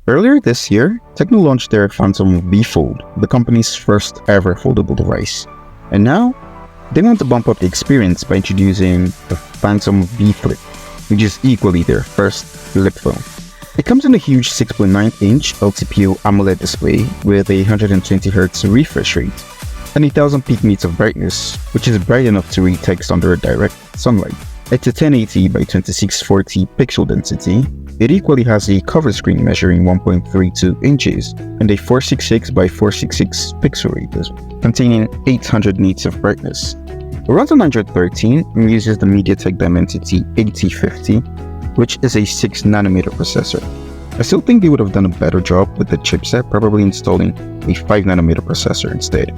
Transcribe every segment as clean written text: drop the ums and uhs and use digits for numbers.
Earlier this year, Tecno launched their Phantom V Fold, the company's first ever foldable device. And now, they want to bump up the experience by introducing the Phantom V Flip, which is equally their first flip phone. It comes in a huge 6.9-inch LTPO AMOLED display with a 120Hz refresh rate and 1000 peak nits of brightness, which is bright enough to read text under direct sunlight. It's a 1080 by 2640 pixel density. It equally has a cover screen measuring 1.32 inches and a 466 by 466 pixel rate, containing 800 nits of brightness. It runs on Android 13 and uses the MediaTek Dimensity 8050, which is a 6nm processor. I still think they would have done a better job with the chipset, probably installing a 5nm processor instead.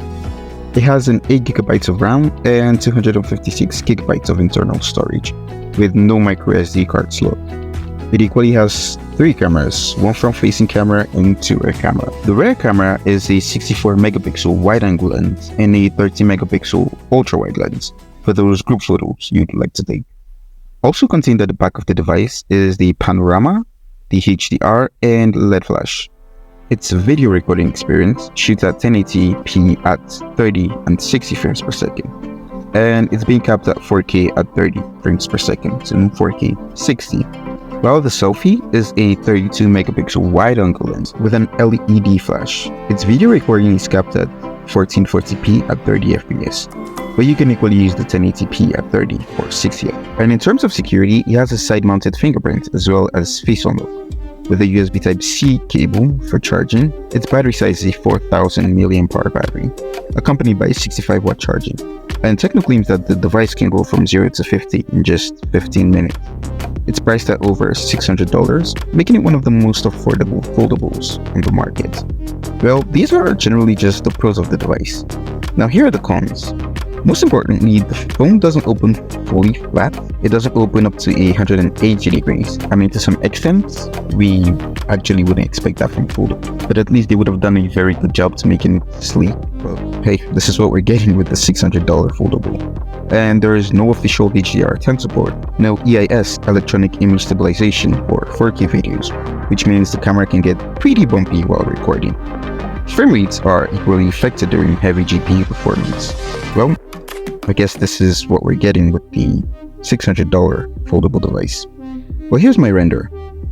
It has an 8GB of RAM and 256GB of internal storage, with no microSD card slot. It equally has 3 cameras, one front-facing camera and 2 rear camera. The rear camera is a 64MP wide-angle lens and a 30MP ultra-wide lens for those group photos you'd like to take. Also contained at the back of the device is the panorama, the HDR, and LED flash. Its video recording experience shoots at 1080p at 30 and 60 frames per second, and it's being capped at 4K at 30 frames per second and 4K 60. While the selfie is a 32MP wide-angle lens with an LED flash. Its video recording is capped at 1440p at 30fps, but you can equally use the 1080p at 30 or 60fps. And in terms of security, it has a side-mounted fingerprint as well as face unlock. With a USB Type-C cable for charging, its battery size is a 4000 mAh battery, accompanied by 65W charging. And Tecno claims that the device can go from 0 to 50 in just 15 minutes. It's priced at over $600, making it one of the most affordable foldables on the market. Well, these are generally just the pros of the device. Now here are the cons. Most importantly, the phone doesn't open fully flat. It doesn't open up to 180 degrees. I mean, to some extent, we actually wouldn't expect that from foldable. But at least they would have done a very good job to making it sleek. But hey, this is what we're getting with the $600 foldable. And there is no official HDR10 support, no EIS, electronic image stabilization for 4K videos, which means the camera can get pretty bumpy while recording. Frame rates are equally affected during heavy GPU performance. Well, I guess this is what we're getting with the $600 foldable device. Well, here's my render.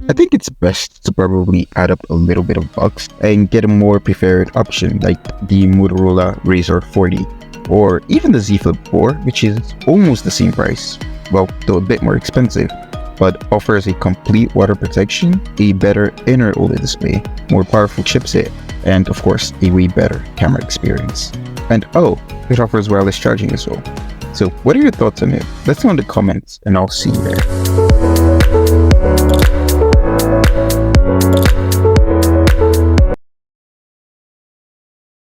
I think it's best to probably add up a little bit of bucks and get a more preferred option like the Motorola Razr 40 or even the Z Flip 4, which is almost the same price, well, though a bit more expensive, but offers a complete water protection, a better inner OLED display, more powerful chipset, and of course a way better camera experience. And oh, it offers wireless charging as well. So what are your thoughts on it? Let's know in the comments and I'll see you there.